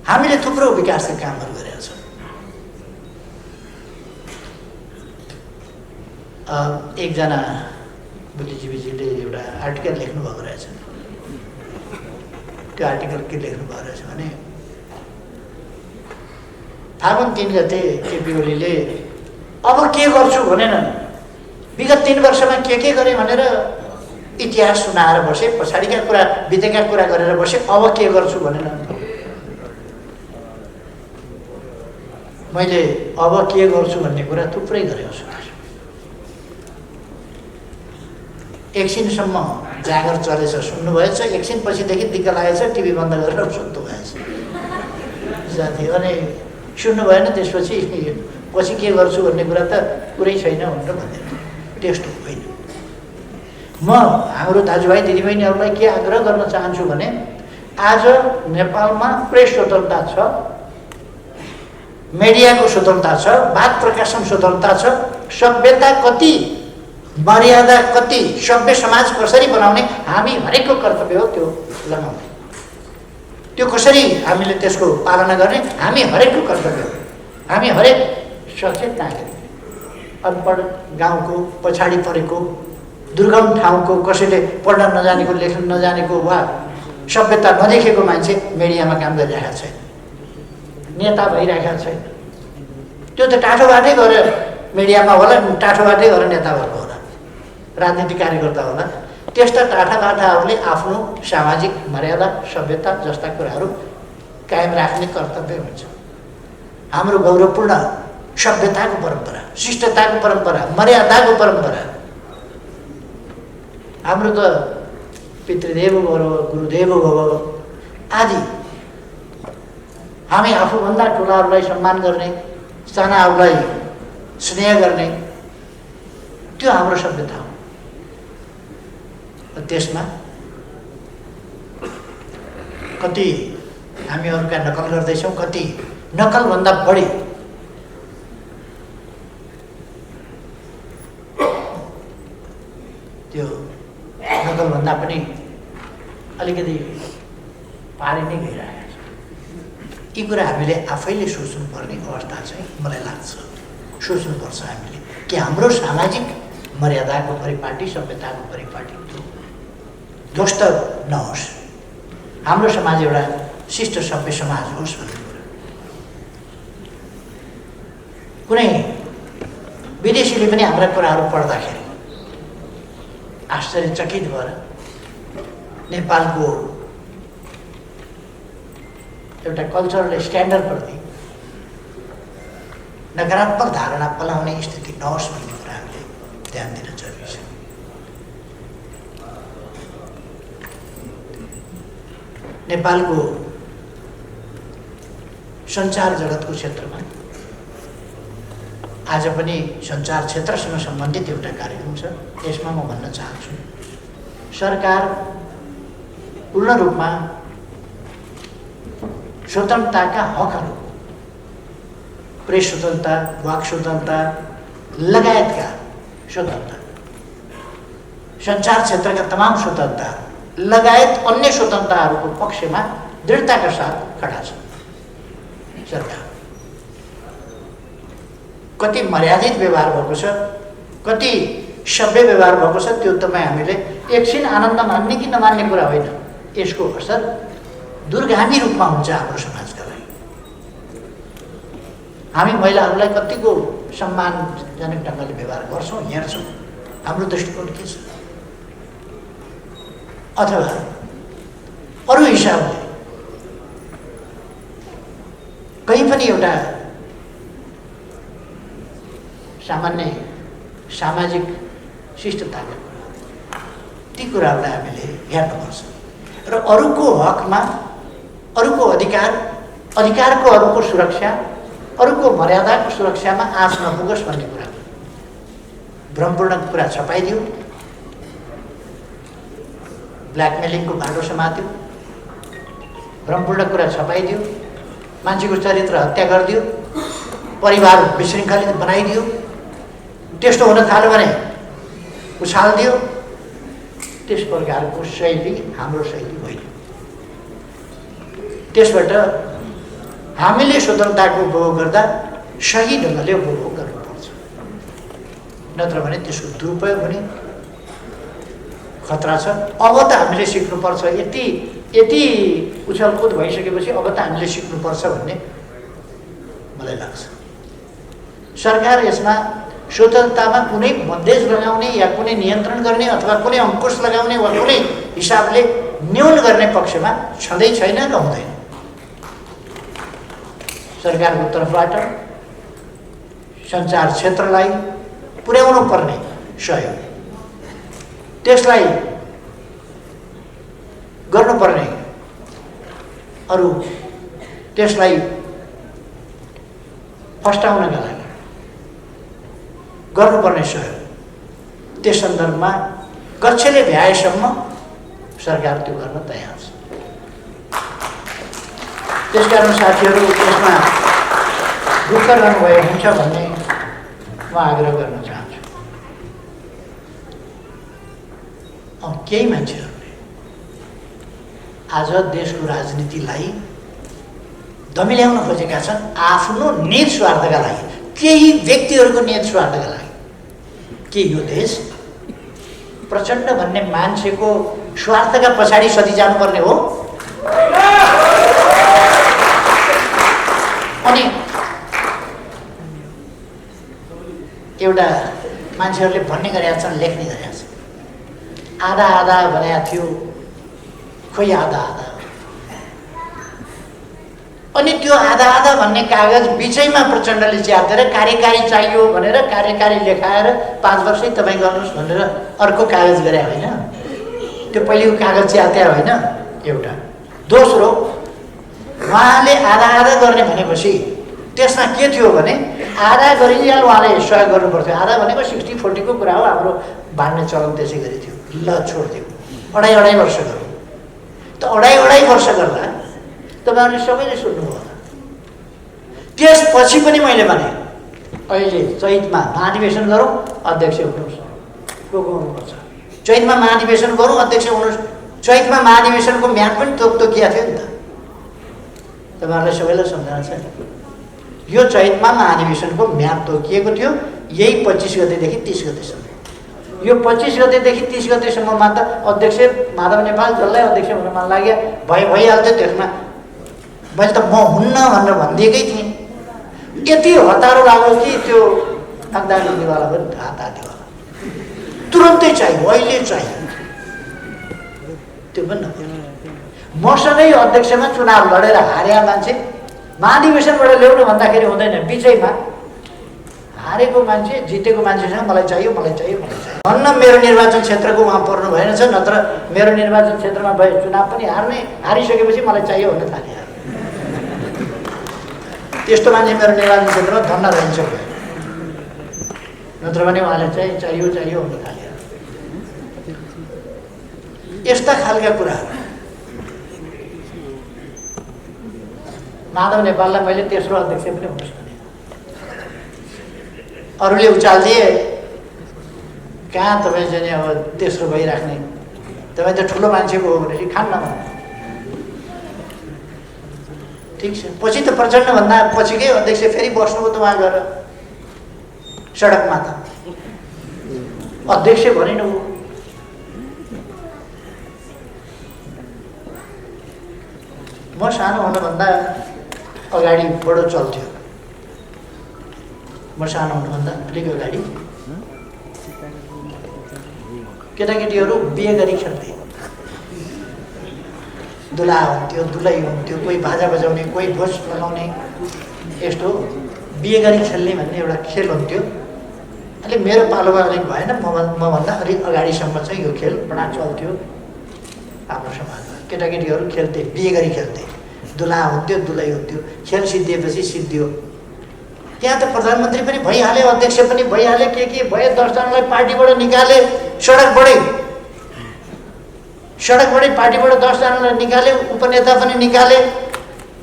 हामीले थुप्रो विकासका कामहरू गरेका छौँ। एकजना बुद्धिजीवीजीले एउटा आर्टिकल लेख्नुभएको रहेछ। त्यो आर्टिकल के लेख्नुभएको रहेछ भने फागुन 3 गते केपी ओलीले अब के गर्छु भनेन, विगत 3 वर्षमा के गरे भनेर इतिहास सुनाएर बसे, पछाडिका कुरा बितेका कुरा गरेर बसे, अब के गर्छु भनेन। मैले अब के गर्छु भन्ने कुरा थुप्रै गरेको छु। एकछिनसम्म जागर चलेछ, सुन्नुभएछ, एकछिनपछिदेखि दिक्क लागेछ, टिभी बन्द गरेर सुत्नु भएछ साथी। अनि सुन्नु भएन, त्यसपछि पछि के गर्छु भन्ने कुरा त कुरै छैन भनेर भन्दैन। त्यस्तो होइन। म हाम्रो दाजुभाइ दिदीबहिनीहरूलाई के आग्रह गर्न चाहन्छु भने आज नेपालमा प्रेस स्वतन्त्रता छ, मिडियाको स्वतन्त्रता छ, वाद प्रकाशन स्वतन्त्रता छ। सभ्यता कति, मर्यादा कति, सभ्य समाज कसरी बनाउने हामी हरेकको कर्तव्य हो त्यो लगाउने। त्यो कसरी हामीले त्यसको पालना गर्ने हामी हरेकको कर्तव्य हो। हामी हरेक सचेत नागरिक, अनपढ गाउँको, पछाडि परेको, दुर्गम ठाउँको, कसैले पढ्न नजानेको, लेख्न नजानेको वा सभ्यता नदेखेको मान्छे मिडियामा काम गरिरहेको छैन, नेता भइरहेको छैन। त्यो त टाठोबाटै गएर मिडियामा होला, टाठोबाटै गएर नेता भएको होला। र राजनीतिक कार्यकर्ता होला, त्यस्ता टाठाबाठाहरूले आफ्नो सामाजिक मर्यादा सभ्यता जस्ता कुराहरू कायम राख्ने कर्तव्य हुन्छ। हाम्रो गौरवपूर्ण सभ्यताको परम्परा, शिष्टताको परम्परा, मर्यादाको परम्परा, हाम्रो त पितृदेव भव गुरुदेव भव आदि, हामी आफूभन्दा ठुलाहरूलाई सम्मान गर्ने, सानाहरूलाई स्नेह गर्ने, त्यो हाम्रो सभ्यता हो। त्यसमा कति हामी अरूका नकल गर्दैछौँ, कति नकलभन्दा बढी त्यो नकलभन्दा पनि अलिकति पारी नै गइरहेको छ। यी कुरा हामीले आफैले सोच्नुपर्ने अवस्था चाहिँ मलाई लाग्छ, सोच्नुपर्छ हामीले कि हाम्रो सामाजिक मर्यादाको परिपाटी, सभ्यताको परिपाटी ध्वस्त नहोस्, हाम्रो समाज एउटा शिष्ट सभ्य समाज होस् भन्ने कुरा। कुनै विदेशीले पनि हाम्रा कुराहरू पढ्दाखेरि आश्चर्यचकित भएर नेपालको एउटा कल्चरल स्ट्यान्डर्डप्रति नकारात्मक धारणा पलाउने स्थिति नहोस् भन्ने कुरा हामीले ध्यान दिन जरुरी छ। नेपालको सञ्चार जगतको क्षेत्रमा आज पनि सञ्चार क्षेत्रसँग सम्बन्धित एउटा कार्यक्रम छ। यसमा म भन्न चाहन्छु, सरकार पूर्ण रूपमा स्वतन्त्रताका हकहरू, प्रेस स्वतन्त्रता, वाक स्वतन्त्रता लगायतका स्वतन्त्रता, सञ्चार क्षेत्रका तमाम स्वतन्त्रता लगायत अन्य स्वतन्त्रताहरूको पक्षमा दृढताका साथ खडा छ। सरकार कति मर्यादित व्यवहार भएको छ, कति सभ्य व्यवहार भएको छ, त्यो तपाईँ हामीले एकछिन आनन्द मान्ने कि नमान्ने कुरा होइन। यसको असर दूरगामी रूपमा हुन्छ हाम्रो समाजका लागि। हामी महिलाहरूलाई कतिको सम्मानजनक ढङ्गले व्यवहार गर्छौँ, हेर्छौँ, हाम्रो दृष्टिकोण के छ? अथवा अरू हिसाबले कहीँ पनि एउटा सामान्य सामाजिक शिष्टताका कुरा, ती कुराहरूलाई हामीले हेर्नुपर्छ र अरूको हकमा, अरूको अधिकारको अरूको सुरक्षा, अरूको मर्यादाको सुरक्षामा आँच नपुगोस् भन्ने कुरा, भ्रमपूर्ण कुरा छपाइदियो, ब्ल्याकमेलिङको बाटो समात्यो, भ्रमपूर्ण कुरा छपाइदियो, मान्छेको चरित्र हत्या गरिदियो, परिवार विशृङ्खलित बनाइदियो, त्यस्तो हुन थाल्यो भने उछालिदियो। त्यस प्रकारको शैली हाम्रो शैली होइन। त्यसबाट हामीले स्वतन्त्रताको उपभोग गर्दा सही ढङ्गले उपभोग गर्नुपर्छ, नत्र भने त्यसको दुरुपयोग हुने खतरा छ। अब त हामीले सिक्नुपर्छ, यति उछलकुद भइसकेपछि अब त हामीले सिक्नुपर्छ भन्ने मलाई लाग्छ। सरकार यसमा स्वतन्त्रतामा कुनै बन्देज लगाउने या कुनै नियन्त्रण गर्ने अथवा कुनै अङ्कुश लगाउने वा कुनै हिसाबले न्यून गर्ने पक्षमा छँदै छैन र हुँदैन। सरकारको तर्फबाट सञ्चार क्षेत्रलाई पुर्याउनु पर्ने सहयोग, त्यसलाई गर्नुपर्ने अरू, त्यसलाई फस्टाउनका लागि गर्नुपर्ने सहयोग, त्यस सन्दर्भमा गच्छले भ्याएसम्म सरकार त्यो गर्न तयार छ। त्यसकारण साथीहरू यसमा दुःख गर्नुभयो हुन्छ भन्ने म आग्रह गर्न चाहन्छु। केही मान्छेहरूले आज देशको राजनीतिलाई दमिल्याउन खोजेका छन् आफ्नो निज स्वार्थका लागि, केही व्यक्तिहरूको निज स्वार्थका लागि। के यो देश प्रचण्ड भन्ने मान्छेको स्वार्थका पछाडि सधी जानुपर्ने हो? अनि एउटा मान्छेहरूले भन्ने गरेका छन्, लेख्ने गरेका छन्, आधा आधा भनेको थियो, खोइ आधा आधा। अनि त्यो आधा आधा भन्ने कागज बिचैमा प्रचण्डले च्यातेर कार्यकारी चाहियो भनेर कार्यकारी लेखाएर 5 वर्षै तपाईँ गर्नुहोस् भनेर अर्को कागज गरे होइन। त्यो पहिलेको कागज च्यात्या होइन एउटा। दोस्रो, उहाँले आधा आधा गर्ने भनेपछि त्यसमा के थियो भने आधा गरिदिहाल उहाँले सहयोग गर्नुपर्थ्यो। आधा भनेको 60-40 को कुरा हो। हाम्रो बाँड्ने चलन त्यसै गरी थियो। ल छोडिदियो, अढाई वर्ष गरौँ। त अढाई वर्ष गर्दा तपाईँहरूले सबैले सुन्नुभयो होला। त्यसपछि पनि मैले भने अहिले चैतमा महाधिवेशन गरौँ, अध्यक्ष हुनुहोस्, को हुनुपर्छ। चैतमा महाधिवेशन गरौँ, अध्यक्ष हुनुहोस्। चैतमा महाधिवेशनको म्याद पनि तोकिया थियो नि त। तपाईँहरूलाई सबैलाई सम्झना छ। यो चैतमा महाधिवेशनको म्याद तोकिएको थियो, यही 25 गतेदेखि 30 गतेसम्म। यो 25 गतेदेखि 30 गतेसम्ममा त अध्यक्ष माधव नेपाल जसलाई अध्यक्ष हुन मन लाग्यो भइहाल्थ्यो। त्यसमा मैले त म हुन्न भनेर भनिदिएकै थिएँ। यति हतारो लाग्यो कि त्यो नागदार दिवाला पनि हात हातिवाला तुरन्तै चाहियो, अहिले चाहियो। त्यो पनि नगर्यो। मसँगै अध्यक्षमा चुनाव लडेर हारेका मान्छे महाधिवेशनबाट ल्याउनु भन्दाखेरि हुँदैन। बिचैमा हारेको मान्छे जितेको मान्छेसँग मलाई चाहियो, मलाई चाहियो, मलाई चाहियो भन्न मेरो निर्वाचन क्षेत्रको उहाँ पर्नु भएन छ। नत्र मेरो निर्वाचन क्षेत्रमा भए चुनाव पनि हारिसकेपछि मलाई चाहियो भन्न थाले। त्यस्तो मान्छे मेरो निर्वाचन क्षेत्रमा धन्न रहन्छ। नत्र भने उहाँले चाहिँ चाहियो भन्न थाले। यस्ता खालका कुराहरू माधव नेपाललाई मैले तेस्रो अध्यक्ष पनि हुनुहोस् भने अरूले उचालिदिए। कहाँ तपाईँ चाहिँ अब तेस्रो भइराख्ने, तपाईँ त ठुलो मान्छेको हो भनेपछि खान्न भन्नु। ठिक छ, पछि त प्रचण्डभन्दा पछिकै अध्यक्ष फेरि बस्नुभयो त उहाँ गएर सडकमा। त अध्यक्ष भनिनुभयो। म सानो हुनुभन्दा अगाडि बडो चल्थ्यो। म सानो हुनुभन्दा अलिक अगाडि केटाकेटीहरू बिहे गरी खेल्थे। दुला हुन्थ्यो, दुलै हुन्थ्यो, कोही बाजा बजाउने, कोही भोज लगाउने, यस्तो बिहे गरी खेल्ने भन्ने एउटा खेल हुन्थ्यो। अहिले मेरो पालोमा अलिक भएन। मभन्दा अलिक अगाडिसम्म चाहिँ यो खेल बडा चल्थ्यो हाम्रो समाजमा। केटाकेटीहरू खेल्थे, बिहे गरी खेल्थे। दुला हुन्थ्यो, दुलै हुन्थ्यो। खेल सिद्धिएपछि सिद्धियो। त्यहाँ त प्रधानमन्त्री पनि भइहाले, अध्यक्ष पनि भइहाले, के भए। 10 जनालाई पार्टीबाट निकाले, सडकबाटै पार्टीबाट 10 जनालाई निकाले, उपनेता पनि निकाले,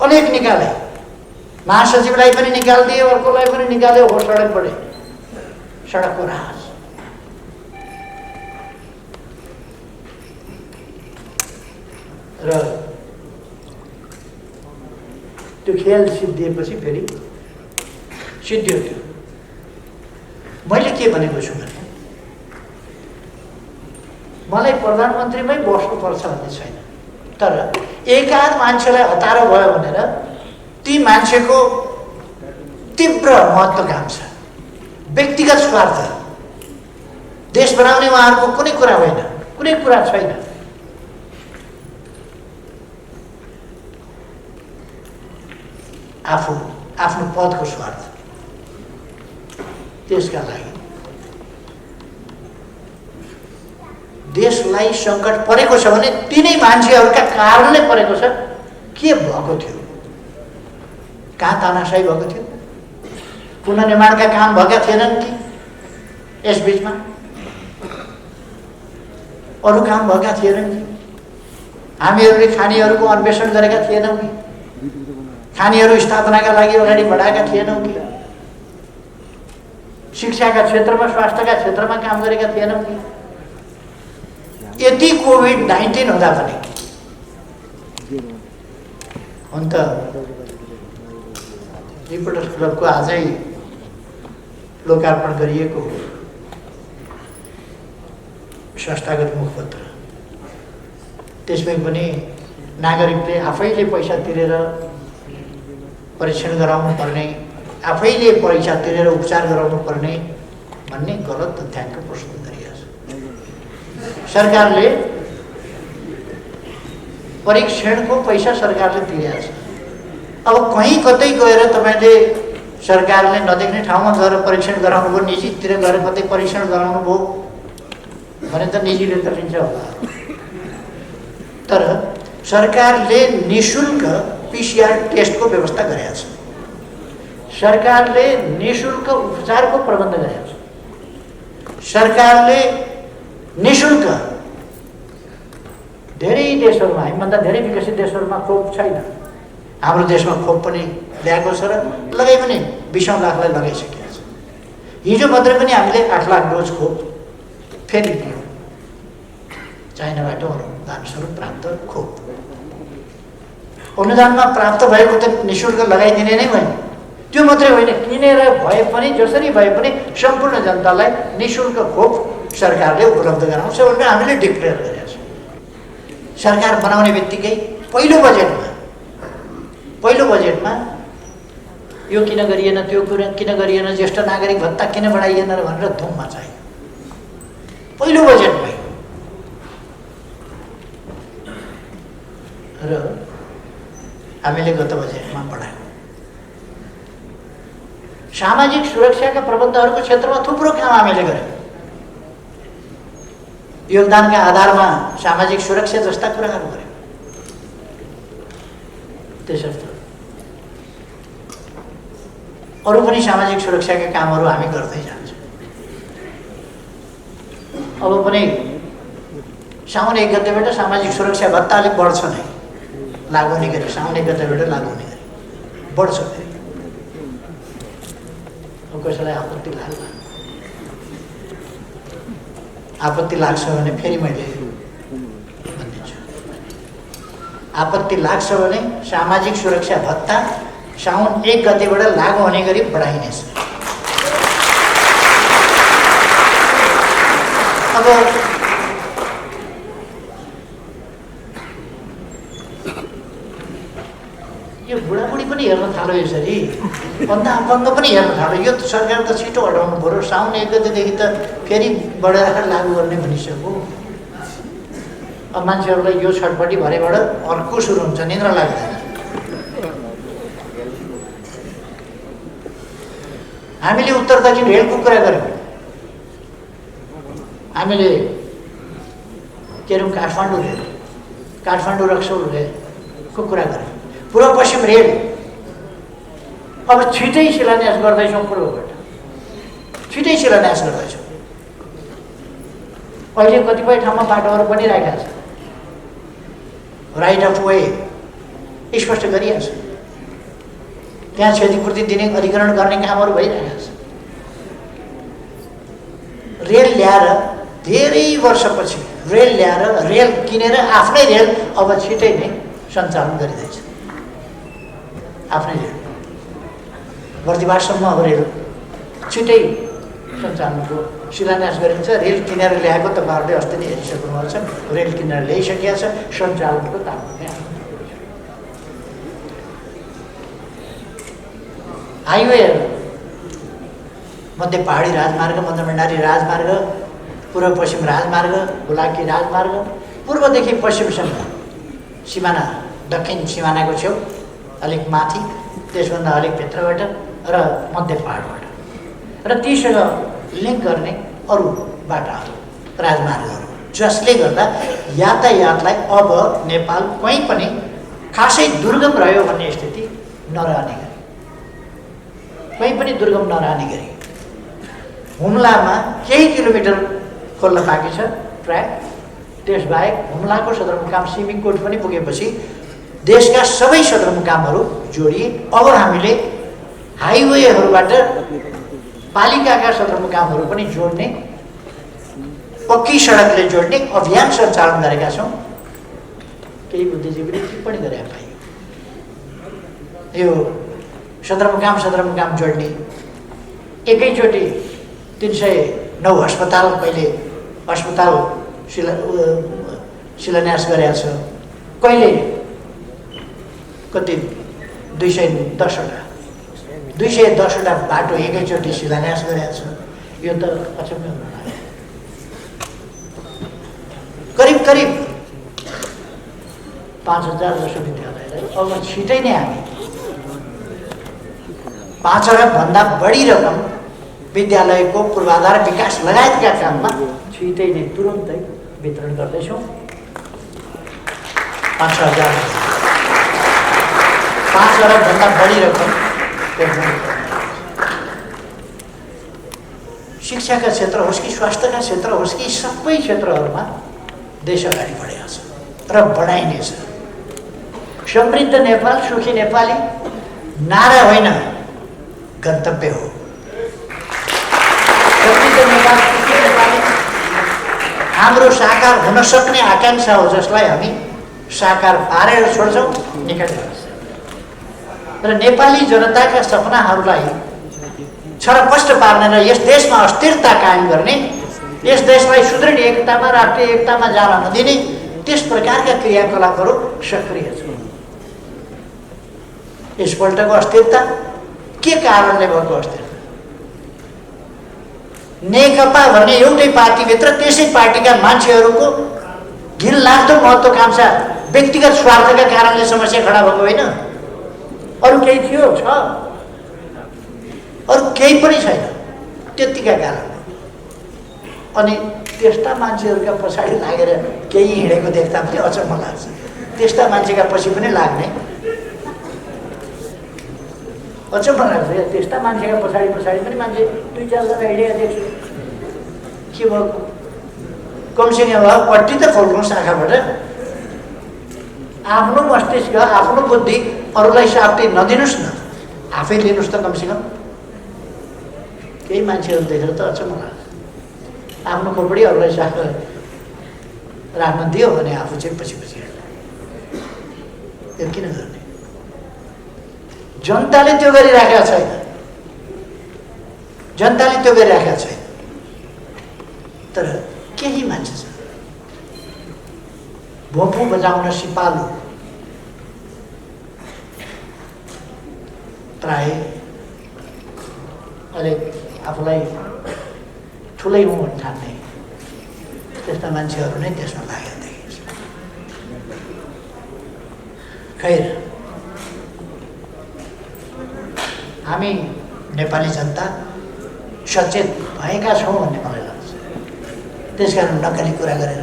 अनेक निकाले, महासचिवलाई पनि निकालिदिए, अर्कोलाई पनि निकाल्यो। हो सडकबाटै, सडकको राज। र त्यो खेल सिद्धिएपछि फेरि सिद्धियो। त्यो मैले के भनेको छु भने मलाई प्रधानमन्त्रीमै बस्नुपर्छ भन्ने छैन। तर एकाध मान्छेलाई हतारो भयो भनेर ती मान्छेको तीव्र महत्त्वाकांक्षा, व्यक्तिगत स्वार्थ, देश बनाउने उहाँहरूको कुनै कुरा होइन, कुनै कुरा छैन। आफ्नो पदको स्वार्थ, त्यसका लागि देशलाई सङ्कट परेको छ भने तिनै मान्छेहरूका कारणले परेको छ। के भएको थियो? कहाँ तानाशाही भएको थियो? पुनर्निर्माणका काम भएका थिएनन् कि यस बिचमा? अरू काम भएका थिएनन् कि? हामीहरूले खानीहरूको अन्वेषण गरेका थिएनौँ कि? खानीहरू स्थापनाका लागि अगाडि बढाएका थिएनौँ कि? शिक्षाका क्षेत्रमा, स्वास्थ्यका क्षेत्रमा काम गरेका थिएनौँ कि? यति कोभिड-19 हुँदा पनि हुन त रिपोर्टर्स क्लबको आजै लोकार्पण गरिएको संस्थागत मुखपत्र, त्यसमै पनि नागरिकले आफैले पैसा तिरेर परीक्षण गराउनु पर्ने, आफैले पैसा तिरेर उपचार गराउनु पर्ने भन्ने गलत तथ्याङ्क प्रस्तुत गरिएको छ। सरकारले परीक्षणको पैसा सरकारले तिरेको छ। अब कहीँ कतै गएर तपाईँले सरकारले नदेख्ने ठाउँमा गएर परीक्षण गराउनु भयो, निजीतिर गएर कतै परीक्षण गराउनु भयो भने त निजीले त लिन्छ होला। तर सरकारले निःशुल्क पिसिआर टेस्टको व्यवस्था गरेको छ। सरकारले निःशुल्क उपचारको प्रबन्ध गरेको छ। सरकारले निःशुल्क धेरै देशहरूमा, हामीभन्दा धेरै विकसित देशहरूमा खोप छैन, हाम्रो देशमा खोप पनि ल्याएको छ र लगाइ पनि 20औं लाखलाई लगाइसकेको छ। हिजो मात्रै पनि हामीले 8 लाख डोज खोप फेरि दियौँ, चाइनाबाट अनुदान स्वरूप प्राप्त खोप। अनुदानमा प्राप्त भएको त निःशुल्क लगाइदिने नै भयो। त्यो मात्रै होइन, किनेर भए पनि जसरी भए पनि सम्पूर्ण जनतालाई निःशुल्क खोप सरकारले उपलब्ध गराउँछ भनेर हामीले डिक्लेयर गरेका छौँ। सरकार बनाउने बित्तिकै पहिलो बजेटमा यो किन गरिएन, त्यो किन गरिएन, ज्येष्ठ नागरिक भत्ता किन बढाइएन भनेर धुम मचायो पहिलो बजेटमै। र हामीले गत बजेटमा बढायौँ। सामाजिक सुरक्षाका प्रबन्धहरूको क्षेत्रमा थुप्रो काम हामीले गर्यौँ। योगदानका आधारमा सामाजिक सुरक्षा जस्ता कुराहरू गर्यौँ। त्यसर्थ अरू पनि सामाजिक सुरक्षाका कामहरू हामी गर्दै जान्छौँ। अब पनि साउन 1 गतेबाट सामाजिक सुरक्षा भत्ता अलिक बढ्छ नै, लागु हुने गरी साउन 1 गतेबाट लागु हुने गरी बढ्छ। फेरि कसैलाई आपत्ति लाग्छ भने फेरि मैले भनिदिन्छु, आपत्ति लाग्छ भने सामाजिक सुरक्षा भत्ता साउन 1 गतेबाट लागु हुने गरी बढाइनेछ। अब यो बुढाबुढी पनि हेर्न थाल्यो, यसरी अन्त अङ्ग पनि हेर्न थाल्यो। यो सरकार त छिटो हटाउनु पऱ्यो, साउन 1 गतेदेखि त फेरि बढाएर लागु गर्ने भनिसक्यो। अब मान्छेहरूलाई यो छटपट्टि भरेबाट अर्को सुरु हुन्छ, निद्रा लाग्दैन। हामीले उत्तर दक्षिण रेलको कुरा गऱ्यौँ, हामीले के अरे काठमाडौँ रेल, काठमाडौँ रक्सौल रेलको कुरा गऱ्यौँ। पूर्व पश्चिम रेल अब छिटै शिलान्यास गर्दैछौँ, पूर्वबाट छिटै शिलान्यास गर्दैछौँ। अहिले कतिपय ठाउँमा बाटोहरू बनिरहेका छन्, राइट अफ वे स्पष्ट गरिएको छ, त्यहाँ क्षतिपूर्ति दिने अधिग्रहण गर्ने कामहरू भइरहेका छन्। रेल ल्याएर धेरै वर्षपछि रेल ल्याएर रेल किनेर आफ्नै रेल अब छिटै नै सञ्चालन गरिँदैछ। आफ्नै रेल बर्दिवाससम्म अब रेल छिटै सञ्चालनको शिलान्यास गरिन्छ। रेल किनेर ल्याएको तपाईँहरूले अस्ति नै हेरिसक्नुभएको छ, रेल किनेर ल्याइसकेको छ, सञ्चालनको काम हाइवेहरू मध्य पहाडी राजमार्ग, मध्य भण्डारी राजमार्ग, पूर्व पश्चिम राजमार्ग, हुलाकी राजमार्ग, पूर्वदेखि पश्चिमसम्म सिमाना, दक्षिण सिमानाको छेउ अलिक माथि, त्यसभन्दा अलिक भित्रबाट र मध्य पहाडबाट र तीसँग लिङ्क गर्ने अरू बाटाहरू, राजमार्गहरू, जसले गर्दा यातायातलाई अब नेपाल कहीँ पनि खासै दुर्गम रह्यो भन्ने स्थिति नरहने गरी, कहीँ पनि दुर्गम नरहने गरी। हुम्लामा केही किलोमिटर खोल्न बाँकी छ ट्र्याक, त्यसबाहेक हुम्लाको सदरमुकाम सिमिकोट पनि पुगेपछि देशका सबै सदरमुकामहरू जोडिए। अब हामीले हाइवेहरूबाट पालिकाका सदरमुकामहरू पनि जोड्ने, पक्की सडकले जोड्ने अभियान सञ्चालन गरेका छौँ। केही बुद्धिजीवीले टिप्पणी गरे पाइयो, यो सदरमुकाम जोड्ने एकैचोटि 309 अस्पताल, कहिले अस्पताल शिलान्यास गरेका छ, कहिले कति 210वटा बाटो एकैचोटि शिलान्यास गरेका छ। यो त अचम्म हुन लाग्यो। करिब 5000 जसो विद्यालयलाई अब छिटै नै हामी 5 अरबभन्दा बढी रकम विद्यालयको पूर्वाधार विकास लगायतका काममा छिटै नै तुरुन्तै वितरण गर्दैछौँ। 5 अरबभन्दा बढी रकम शिक्षाका क्षेत्र होस् कि स्वास्थ्यका क्षेत्र होस् कि सबै क्षेत्रहरूमा देश अगाडि बढेको छ र बढाइनेछ। समृद्ध नेपाल सुखी नेपाली नारा होइन, गन्तव्य हो। समृद्ध नेपाल सुखी नेपाली हाम्रो साकार हुन सक्ने आकांक्षा हो, जसलाई हामी साकार पारेर छोड्छौँ, निकट गर्छ। र नेपाली जनताका सपनाहरूलाई छरपष्ट पार्ने र यस देशमा अस्थिरता कायम गर्ने, यस देशलाई सुदृढ एकतामा राष्ट्रिय एकतामा जान नदिने त्यस प्रकारका क्रियाकलापहरू सक्रिय छ। यसपल्टको अस्थिरता के कारणले भएको अस्थिरता? नेकपा भन्ने एउटै पार्टीभित्र त्यसै पार्टीका मान्छेहरूको घिनलाग्दो महत्त्वाकांक्षा व्यक्तिगत स्वार्थका कारणले समस्या खडा भएको होइन। अरू केही थियो? छ। अरू केही पनि छैन, त्यतिका कारणले। अनि त्यस्ता मान्छेहरूका पछाडि लागेर केही हिँडेको देख्दा पनि अचम्म लाग्छ। त्यस्ता मान्छेका पछि पनि लाग्ने अचम्म लाग्छ। त्यस्ता मान्छेका पछाडि पनि मान्छे 2-4 जना हिँडेका देख्छु। के भयो? कमसिङ भयो पट्टी त खोल्नु शाखाबाट। आफ्नो मस्तिष्क, आफ्नो बुद्धि अरूलाई साप्टी नदिनुहोस् न, आफै लिनुहोस् त कमसेकम। केही मान्छेहरू देखेर त अचम्म लाग्छ। आफ्नो खोपडी अरूलाई साथ राख्न दियो भने आफू चाहिँ पछि हिँड्ने। त्यो किन गर्ने? जनताले त्यो गरिराखेका छैन। जनताले त्यो गरिराखेका छैन। तर केही मान्छे छ भोपु बजाउन सिपालु, प्राय अलिक आफूलाई ठुलै हुँ भन्ने ठान्ने त्यस्ता मान्छेहरू नै त्यसमा लागेको देखिन्छ। खैर, हामी नेपाली जनता सचेत भएका छौँ भन्ने मलाई लाग्छ। त्यसकारण नक्कली कुरा गरेर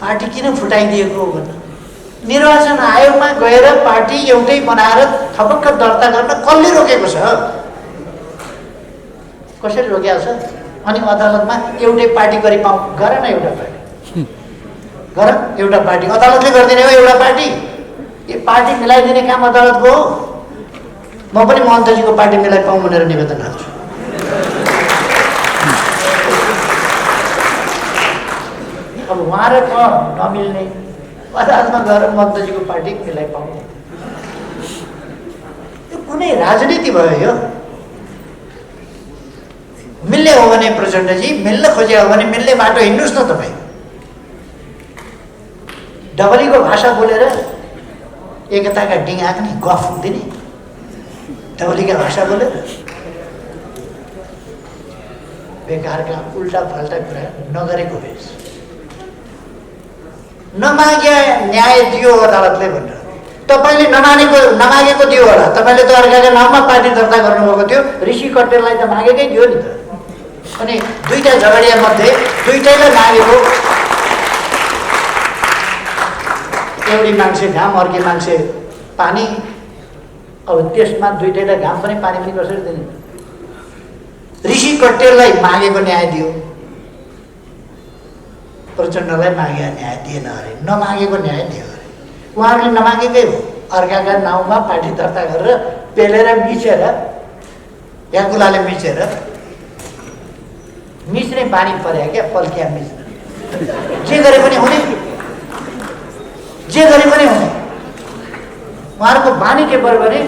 पार्टी किन फुटाइदिएको हो भन्नु? निर्वाचन आयोगमा गएर पार्टी एउटै बनाएर थपक्क दर्ता गर्न कसले रोकेको छ? कसरी रोकेको छ? अनि अदालतमा एउटै पार्टी गरी पाऊ गर न, एउटा पार्टी गर, एउटा पार्टी। अदालतले गरिदिने हो एउटा पार्टी? यो पार्टी मिलाइदिने काम अदालतको हो। म पनि महन्तजीको पार्टी मिलाइ पाऊँ भनेर निवेदन राख्छु। अब उहाँ र नमिल्ने अदालतमा गएर महन्तजीको पार्टी मिलाइ पाउँ, यो कुनै राजनीति भयो? यो मिल्ने हो भने प्रचण्डजी, मिल्न खोजे हो भने मिल्ने बाटो हिँड्नुहोस् न तपाईँ। डबलीको भाषा बोलेर एकताका डिङ आँक्ने, गफ दिने, डबलीका भाषा बोलेर बेकारका उल्टा फाल्टा कुरा नगरेको भेष। नमागे न्याय दियो अदालतले भनेर तपाईँले नमागेको दियो होला। तपाईँले त अर्काका नाममा पार्टी दर्ता गर्नुभएको थियो। ऋषि कटेललाई त मागेकै दियो नि त। अनि दुईटा झगडिया मध्ये दुईटैलाई मागेको, एउटी मान्छे घाम, अर्की मान्छे पानी। अब त्यसमा दुईटैलाई घाम पनि पानी पनि कसरी दिने? ऋषि कटेललाई मागेको न्याय दियो, प्रचण्डलाई मागेको न्याय दिएन अरे, नमागेको न्याय दियो अरे। उहाँहरूले नमागेकै हो। अर्काका नाउँमा पार्टी दर्ता गरेर पेलेर मिचेर या गुलाले मिचेर मिच्ने बानी पर्यो क्या, पल्किया मिच्न। जे गरे पनि हुने, जे गरे पनि हुने। उहाँहरूको बानी के पर्यो भने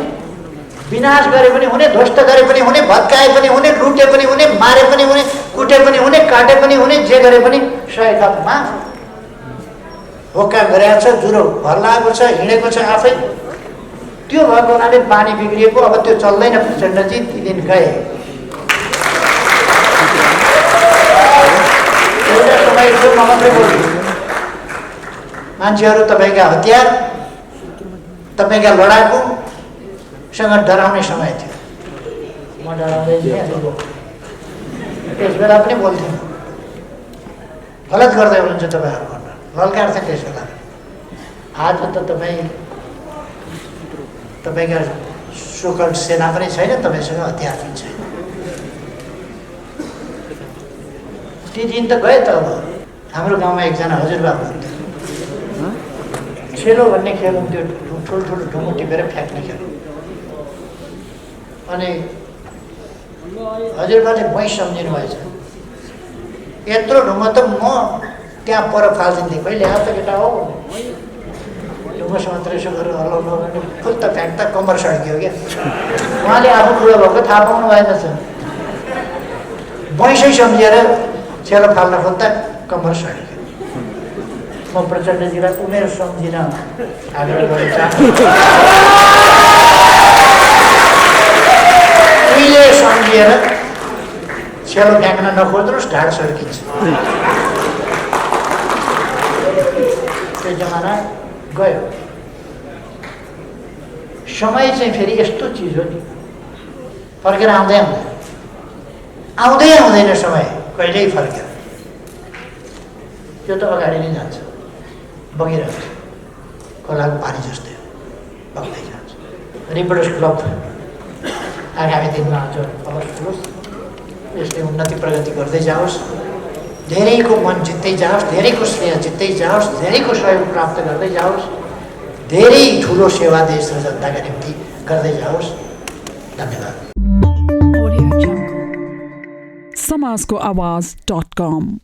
विनाश गरे पनि हुने, ध्वस्त गरे पनि हुने, भत्काए पनि हुने, लुटे पनि हुने, मारे पनि हुने, कुटे पनि हुने, काटे पनि हुने, जे गरे पनि सयकमा होक्का गरेको छ, जुरो भर लागेको छ, हिँडेको छ आफै। त्यो भएको हुनाले बानी बिग्रिएको। अब त्यो चल्दैन प्रचण्डजी, ती दिन गए। थियो, म मात्रै बोल्छु। मान्छेहरू तपाईँका हतियार, तपाईँका लडाकुसँग डराउने समय थियो। म डराउँदै थिएँ, त्यस बेला पनि बोल्थेँ। गलत गर्दै हुनुहुन्छ तपाईँहरू भनेर लल्कार्थेँ त्यस बेला। आज त तपाईँका सोकल्ड सेना पनि छैन, तपाईँसँग हतियार पनि छैन। ती दिन त गए त। अब हाम्रो गाउँमा एकजना हजुरबा हुनुहुन्थ्यो, छेलो भन्ने खेल हुन्थ्यो, ठुल्ठुलो ढुङ्गो टिपेर फ्याँक्ने खेल। अनि हजुरबाले भैँस सम्झिनु भएछ। यत्रो ढुङ्गो त म त्यहाँ पर फालिदिन्थेँ, कहिले आएर त केटा हो ढुङ्गोसँग मात्रै यसो गरेर हल्लाउनु भने फुल त फ्याँक्दा कम्मर सड्कियो क्या। उहाँले आफू बुढो भएको थाहा पाउनु भएन छ। भैँसै सम्झिएर छेलो फाल्न खोज्दा कम्मर सड्कियो। म प्रचण्डजीलाई उमेर सम्झिन आग्रह गर्न चाहन्छु। उहिले सम्झिएर छेलो फ्याँक्न नखोज्नुहोस्, ढाड सड्किन्छ। त्यो जमाना गयो। समय चाहिँ फेरि यस्तो चिज हो नि, फर्केर आउँदै आउँदैन समय, कहिल्यै फर्केर। त्यो त अगाडि नै जान्छ, बगिरहन्छ, खोलाको पानी जस्तै बग्दै जान्छ। रिपोर्टर्स क्लब आगामी दिनमा अझ फलोस्, यसले उन्नति प्रगति गर्दै जाओस्, धेरैको मन जित्दै जाओस्, धेरैको स्नेह जित्दै जाओस्, धेरैको सहयोग प्राप्त गर्दै जाओस्, धेरै ठुलो सेवा देश र जनताका निम्ति गर्दै जाओस्। धन्यवाद। समाजको आवाज.com